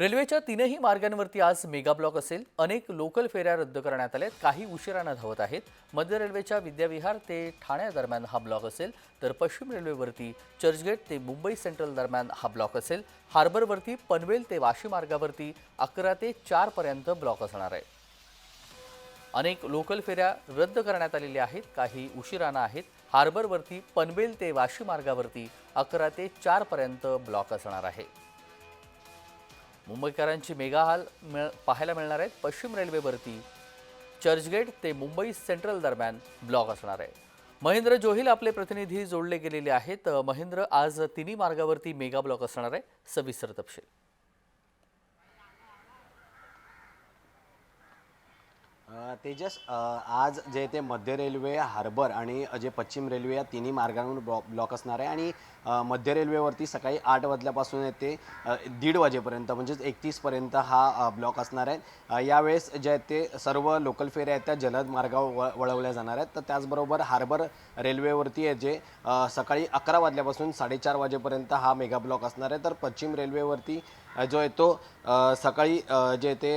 रेल्वेच्या तीनही मार्गांवरती आज मेगा ब्लॉक असेल। अनेक लोकल फेऱ्या रद्द करण्यात आल्यात, काही उशिराने धावत आहेत। मध्य रेल्वेच्या विद्याविहार ते ठाणे दरम्यान हा ब्लॉक असेल, तर पश्चिम रेल्वेवरती चर्चगेट ते मुंबई सेंट्रल दरम्यान हा ब्लॉक असेल। हार्बरवरती पनवेल ते वाशी मार्गावरती 11 ते 4 पर्यंत ब्लॉक असणार आहे। अनेक लोकल फेऱ्या रद्द करण्यात आलेल्या आहेत, काही उशिराने आहेत। हार्बरवरती पनवेल ते वाशी मार्गावरती 11 ते 4 पर्यंत ब्लॉक असणार आहे। मुंबईकरांची मेगा हाल पाहायला मिळणार आहेत। पश्चिम रेल्वेवरती चर्चगेट ते मुंबई सेंट्रल दरम्यान ब्लॉक असणार आहे। महेंद्र जोहिल आपले प्रतिनिधी जोडले गेलेले आहेत। महेंद्र, आज तिन्ही मार्गावरती मेगा ब्लॉक असणार आहे, सविस्तर तपशील। तेजस, आज जे ते मध्य रेल्वे, हार्बर आणि जे पश्चिम रेल्वे या तिन्ही मार्गांवर ब्लॉक असणार आहे आणि मध्य रेल्वेवरती सकाळी 8 वाजल्यापासून ते 1:30 वाजेपर्यंत म्हणजेच 31 पर्यंत हा ब्लॉक असणार आहे। यावेळेस जे ते सर्व लोकल फेऱ्या आहेत त्या जलद मार्गावर वळवल्या जाणार आहेत। तर त्याचबरोबर हार्बर रेल्वेवरती आहे जे सकाळी 11 वाजल्यापासून 4:30 वाजेपर्यंत हा मेगा ब्लॉक असणार आहे। तर पश्चिम रेल्वेवरती जो आहे तो सकाळी जे ते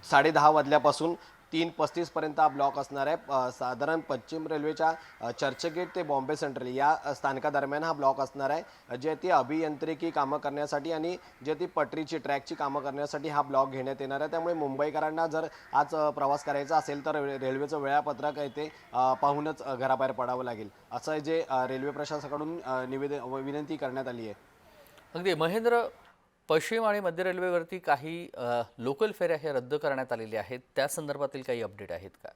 10:30 वाजल्यापासून 3:35 पर्यंत हा ब्लॉक असणार आहे। साधारण पश्चिम रेल्वेच्या चर्चगेट ते बॉम्बे सेंट्रल या स्थानकादरम्यान हा ब्लॉक असणार आहे। जे ती अभियांत्रिकी कामं करण्यासाठी आणि जे ती पटरीची ट्रॅकची कामं करण्यासाठी हा ब्लॉक घेण्यात येणार आहे। त्यामुळे मुंबईकरांना जर आज प्रवास करायचा असेल तर रेल्वेचं वेळापत्रक आहे ते पाहूनच घराबाहेर पडावं लागेल, असं जे रेल्वे प्रशासनाकडून विनंती करण्यात आली आहे। अगदी महेंद्र, पश्चिम आणि मध्य रेल्वेवरती काही लोकल फेऱ्या हे रद्द करण्यात आलेल्या आहेत, त्या संदर्भातील काही अपडेट आहेत का?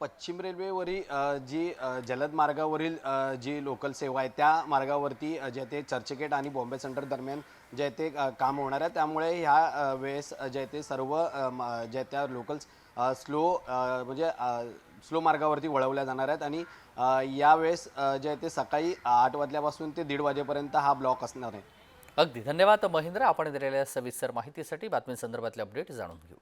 पश्चिम रेल्वेवरील जी जलद मार्गावरील जी लोकल सेवा आहे त्या मार्गावरती जे ते चर्चगेट आणि बॉम्बे सेंटर दरम्यान जे ते काम होणार आहे। त्यामुळे ह्या वेळेस जे ते सर्व जे त्या लोकल्स म्हणजे स्लो मार्गावरती वळवल्या जाणार आहेत आणि यावेळेस जे ते सकाळी 8 वाजल्यापासून ते 1:30 वाजेपर्यंत हा ब्लॉक असणार आहे। अगदी धन्यवाद महेंद्र, आपण दिलेल्या सविस्तर माहितीसाठी। बातमीसंदर्भातले अपडेट जाणून घेऊ।